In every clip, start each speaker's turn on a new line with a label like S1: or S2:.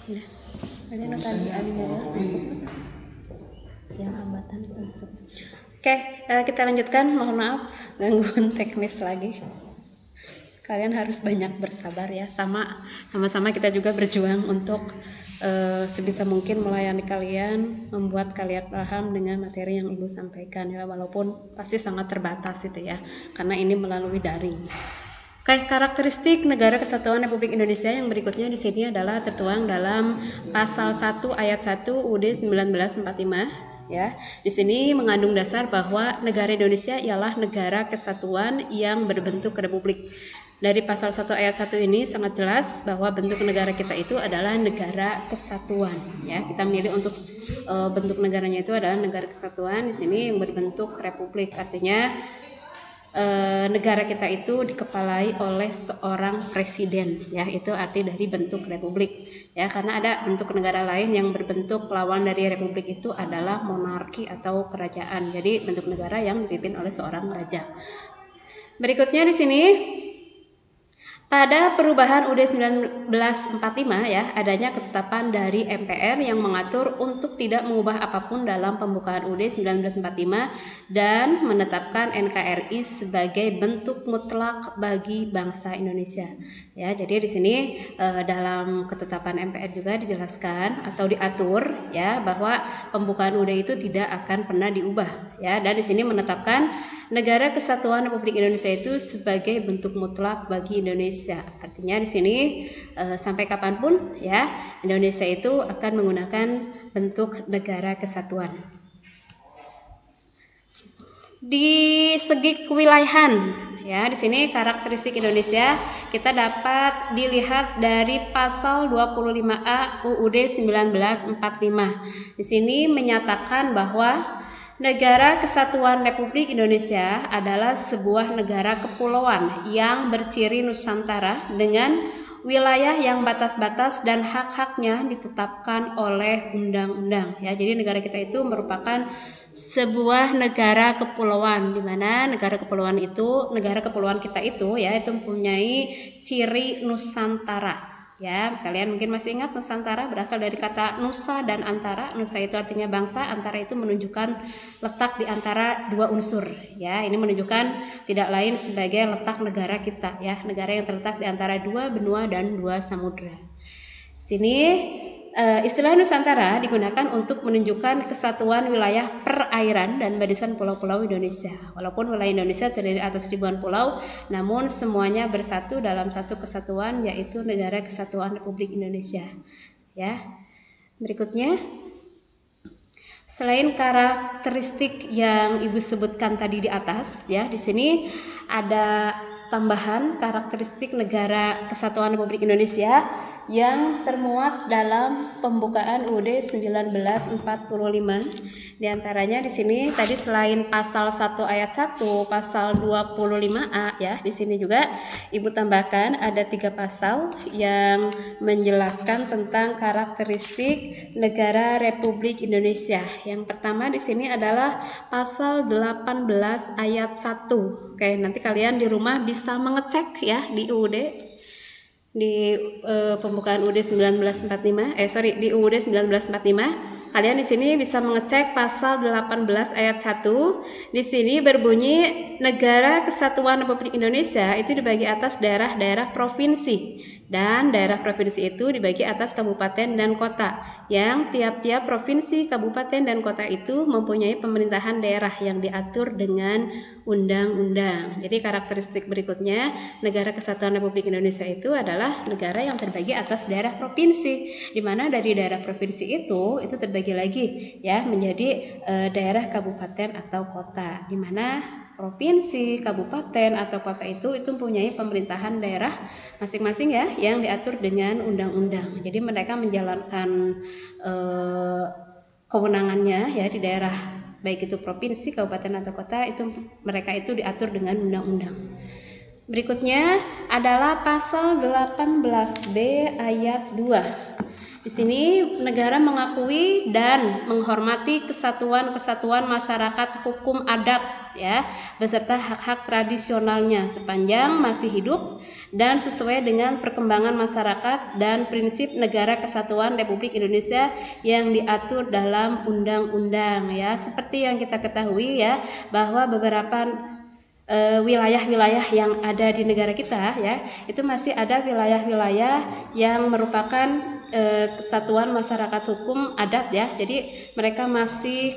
S1: Nah, kalian tadi alias yang hambatan masuk. Oke, kita lanjutkan. Mohon maaf gangguan teknis lagi. Kalian harus banyak bersabar ya. Sama-sama kita juga berjuang untuk sebisa mungkin melayani kalian, membuat kalian paham dengan materi yang Ibu sampaikan ya, walaupun pasti sangat terbatas itu ya, karena ini melalui daring. Oke, karakteristik Negara Kesatuan Republik Indonesia yang berikutnya di sini adalah tertuang dalam pasal 1 ayat 1 UUD 1945 ya. Di sini mengandung dasar bahwa negara Indonesia ialah negara kesatuan yang berbentuk republik. Dari pasal 1 ayat 1 ini sangat jelas bahwa bentuk negara kita itu adalah negara kesatuan ya. Kita milih untuk bentuk negaranya itu adalah negara kesatuan, di sini yang berbentuk republik, artinya negara kita itu dikepalai oleh seorang presiden ya, itu arti dari bentuk republik ya, karena ada bentuk negara lain yang berbentuk lawan dari republik itu adalah monarki atau kerajaan. Jadi bentuk negara yang dipimpin oleh seorang raja. Berikutnya di sini pada perubahan UUD 1945 ya, adanya ketetapan dari MPR yang mengatur untuk tidak mengubah apapun dalam pembukaan UUD 1945 dan menetapkan NKRI sebagai bentuk mutlak bagi bangsa Indonesia. Ya, jadi di sini dalam ketetapan MPR juga dijelaskan atau diatur ya bahwa pembukaan UUD itu tidak akan pernah diubah ya, dan di sini menetapkan Negara Kesatuan Republik Indonesia itu sebagai bentuk mutlak bagi Indonesia. Artinya di sini sampai kapanpun ya Indonesia itu akan menggunakan bentuk negara kesatuan. Di segi kewilayahan ya, di sini karakteristik Indonesia kita dapat dilihat dari pasal 25A UUD 1945. Di sini menyatakan bahwa Negara Kesatuan Republik Indonesia adalah sebuah negara kepulauan yang berciri Nusantara dengan wilayah yang batas-batas dan hak-haknya ditetapkan oleh undang-undang ya. Jadi negara kita itu merupakan sebuah negara kepulauan, di mana negara kepulauan kita itu ya itu mempunyai ciri Nusantara. Ya, kalian mungkin masih ingat Nusantara berasal dari kata Nusa dan Antara. Nusa itu artinya bangsa, Antara itu menunjukkan letak di antara dua unsur. Ya, ini menunjukkan tidak lain sebagai letak negara kita ya, negara yang terletak di antara dua benua dan dua samudra. Sini istilah Nusantara digunakan untuk menunjukkan kesatuan wilayah perairan dan barisan pulau-pulau Indonesia. Walaupun wilayah Indonesia terdiri atas ribuan pulau, namun semuanya bersatu dalam satu kesatuan, yaitu Negara Kesatuan Republik Indonesia. Ya. Berikutnya, selain karakteristik yang Ibu sebutkan tadi di atas, ya, di sini ada tambahan karakteristik Negara Kesatuan Republik Indonesia yang termuat dalam pembukaan UUD 1945. Di antaranya di sini tadi selain pasal 1 ayat 1, pasal 25A ya, di sini juga Ibu tambahkan ada 3 pasal yang menjelaskan tentang karakteristik negara Republik Indonesia. Yang pertama di sini adalah pasal 18 ayat 1. Oke, nanti kalian di rumah bisa mengecek ya di UUD di pembukaan UUD 1945 di UUD 1945 kalian di sini bisa mengecek pasal 18 ayat 1. Di sini berbunyi Negara Kesatuan Republik Indonesia itu dibagi atas daerah-daerah provinsi, dan daerah provinsi itu dibagi atas kabupaten dan kota, yang tiap-tiap provinsi, kabupaten, dan kota itu mempunyai pemerintahan daerah yang diatur dengan undang-undang. Jadi karakteristik berikutnya Negara Kesatuan Republik Indonesia itu adalah negara yang terbagi atas daerah provinsi, di mana dari daerah provinsi itu terbagi lagi ya menjadi daerah kabupaten atau kota, di mana provinsi, kabupaten atau kota itu mempunyai pemerintahan daerah masing-masing ya yang diatur dengan undang-undang. Jadi mereka menjalankan kewenangannya ya di daerah baik itu provinsi, kabupaten atau kota mereka itu diatur dengan undang-undang. Berikutnya adalah pasal 18B ayat 2. Di sini negara mengakui dan menghormati kesatuan masyarakat hukum adat ya, beserta hak-hak tradisionalnya sepanjang masih hidup dan sesuai dengan perkembangan masyarakat dan prinsip negara kesatuan Republik Indonesia yang diatur dalam undang-undang, ya. Seperti yang kita ketahui, ya, bahwa beberapa wilayah-wilayah yang ada di negara kita, ya, itu masih ada wilayah-wilayah yang merupakan kesatuan masyarakat hukum adat, ya. Jadi mereka masih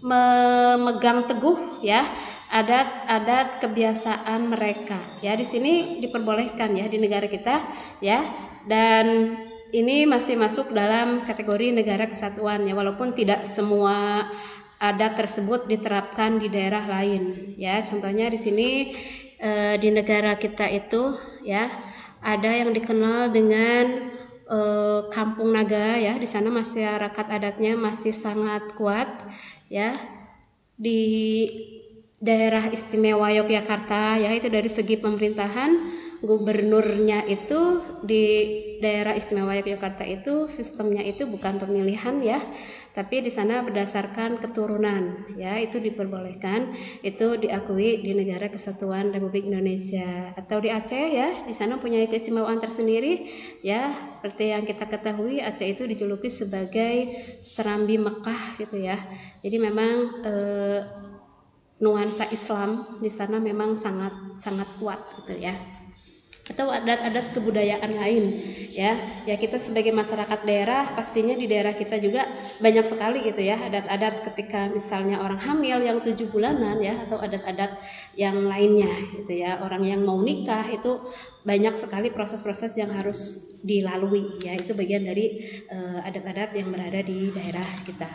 S1: memegang teguh, ya, adat-adat kebiasaan mereka, ya. Di sini diperbolehkan, ya, di negara kita, ya, dan ini masih masuk dalam kategori negara kesatuan, ya, walaupun tidak semua adat tersebut diterapkan di daerah lain, ya. Contohnya di sini di negara kita itu, ya, ada yang dikenal dengan Kampung Naga, ya. Di sana masyarakat adatnya masih sangat kuat, ya. Di daerah istimewa Yogyakarta, ya, itu dari segi pemerintahan, gubernurnya itu di daerah istimewa Yogyakarta itu sistemnya itu bukan pemilihan, ya, tapi di sana berdasarkan keturunan, ya. Itu diperbolehkan, itu diakui di negara kesatuan Republik Indonesia. Atau di Aceh, ya, di sana punya keistimewaan tersendiri, ya. Seperti yang kita ketahui, Aceh itu dijuluki sebagai Serambi Mekah, gitu, ya. Jadi memang nuansa Islam di sana memang sangat kuat, gitu, ya. Atau adat-adat kebudayaan lain, ya. Ya, kita sebagai masyarakat daerah pastinya di daerah kita juga banyak sekali, gitu, ya, adat-adat ketika misalnya orang hamil yang 7 bulanan, ya, atau adat-adat yang lainnya, gitu, ya. Orang yang mau nikah itu banyak sekali proses-proses yang harus dilalui, ya. Itu bagian dari adat-adat yang berada di daerah kita.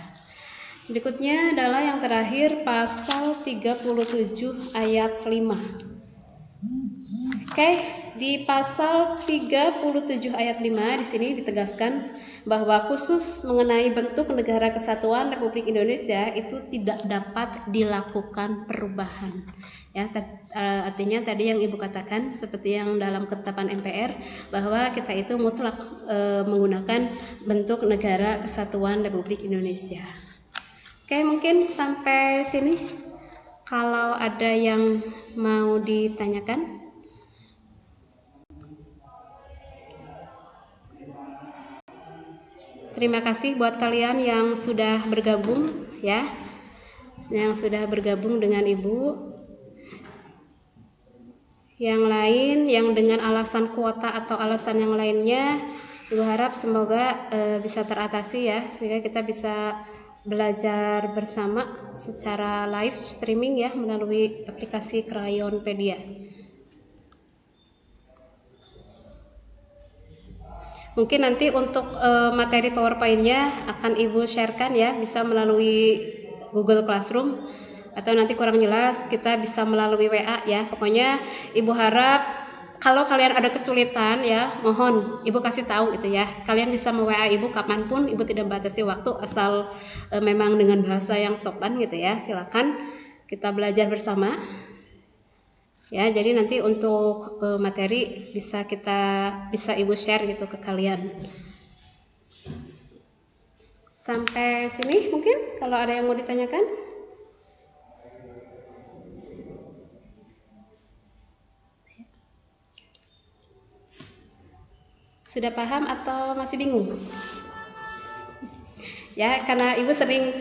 S1: Berikutnya adalah yang terakhir, pasal 37 ayat 5. Oke, di pasal 37 ayat 5 di sini ditegaskan bahwa khusus mengenai bentuk negara kesatuan Republik Indonesia itu tidak dapat dilakukan perubahan. Ya, artinya tadi yang Ibu katakan seperti yang dalam ketetapan MPR bahwa kita itu mutlak menggunakan bentuk negara kesatuan Republik Indonesia. Oke, mungkin sampai sini. Kalau ada yang mau ditanyakan. Terima kasih buat kalian yang sudah bergabung, ya, yang sudah bergabung dengan Ibu. Yang lain yang dengan alasan kuota atau alasan yang lainnya, Ibu harap semoga bisa teratasi, ya, sehingga kita bisa belajar bersama secara live streaming, ya, melalui aplikasi Crayonpedia. Mungkin nanti untuk materi PowerPoint-nya akan Ibu sharekan, ya, bisa melalui Google Classroom, atau nanti kurang jelas kita bisa melalui WA, ya. Pokoknya Ibu harap kalau kalian ada kesulitan, ya, mohon Ibu kasih tahu, gitu, ya. Kalian bisa me-WA Ibu kapanpun, Ibu tidak batasi waktu, asal memang dengan bahasa yang sopan, gitu, ya. Silakan kita belajar bersama. Ya, jadi nanti untuk materi bisa Ibu share, gitu, ke kalian. Sampai sini mungkin kalau ada yang mau ditanyakan. Sudah paham atau masih bingung? Ya, karena Ibu sering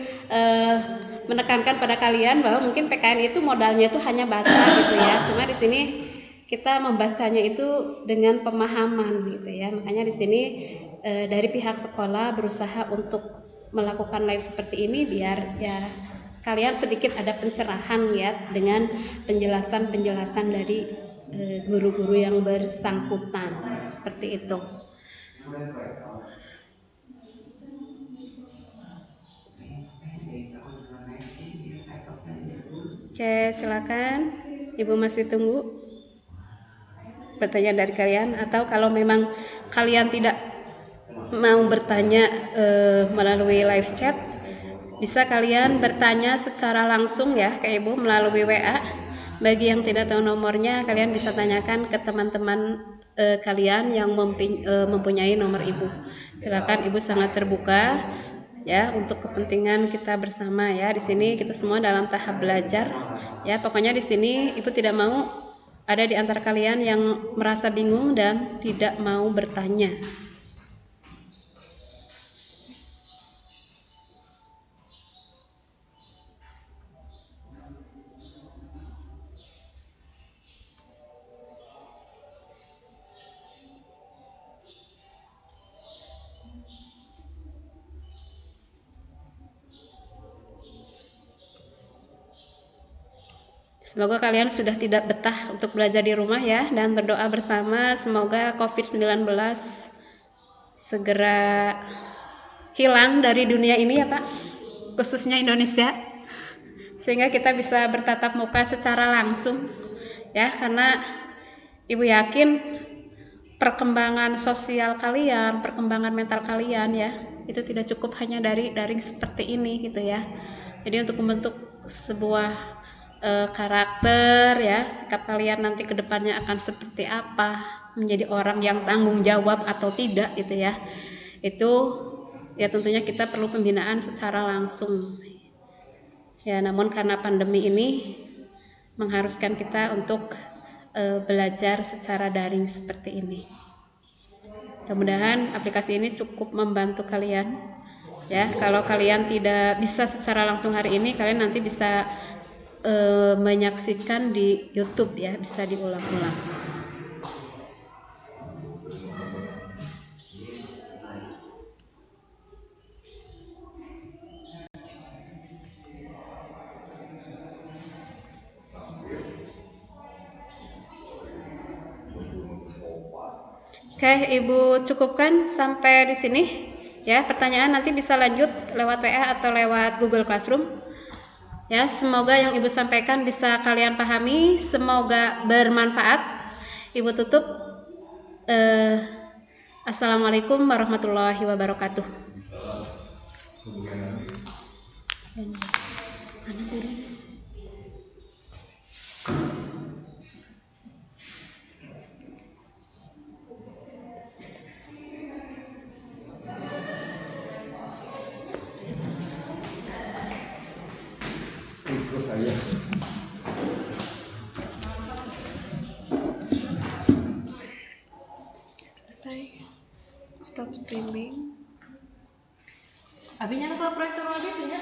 S1: menekankan pada kalian bahwa mungkin PKN itu modalnya itu hanya baca, gitu, ya. Cuma di sini kita membacanya itu dengan pemahaman, gitu, ya. Makanya di sini dari pihak sekolah berusaha untuk melakukan live seperti ini biar, ya, kalian sedikit ada pencerahan, ya, dengan penjelasan-penjelasan dari guru-guru yang bersangkutan, seperti itu. Oke, silakan. Ibu masih tunggu pertanyaan dari kalian, atau kalau memang kalian tidak mau bertanya melalui live chat, bisa kalian bertanya secara langsung, ya, ke Ibu melalui WA. Bagi yang tidak tahu nomornya, kalian bisa tanyakan ke teman-teman kalian yang mempunyai nomor Ibu. Silakan, Ibu sangat terbuka ya, untuk kepentingan kita bersama ya. Di sini kita semua dalam tahap belajar ya. Pokoknya di sini Ibu tidak mau ada di antara kalian yang merasa bingung dan tidak mau bertanya. Semoga kalian sudah tidak betah untuk belajar di rumah ya, dan berdoa bersama semoga COVID-19 segera hilang dari dunia ini ya Pak, khususnya Indonesia, sehingga kita bisa bertatap muka secara langsung ya, karena Ibu yakin perkembangan sosial kalian, perkembangan mental kalian ya, itu tidak cukup hanya dari daring seperti ini gitu ya. Jadi untuk membentuk sebuah karakter ya, sikap kalian nanti ke depannya akan seperti apa, menjadi orang yang tanggung jawab atau tidak gitu ya, itu ya tentunya kita perlu pembinaan secara langsung ya. Namun karena pandemi ini mengharuskan kita untuk belajar secara daring seperti ini. Mudah-mudahan aplikasi ini cukup membantu kalian ya. Kalau kalian tidak bisa secara langsung hari ini, kalian nanti bisa menyaksikan di YouTube ya, bisa diulang-ulang. Oke, Ibu cukupkan sampai di sini ya. Pertanyaan nanti bisa lanjut lewat WA atau lewat Google Classroom. Ya, semoga yang Ibu sampaikan bisa kalian pahami, semoga bermanfaat. Ibu tutup. Assalamualaikum warahmatullahi wabarakatuh. Selesai. Stop streaming.
S2: Abinya kalau proyektor lagi tuh ya.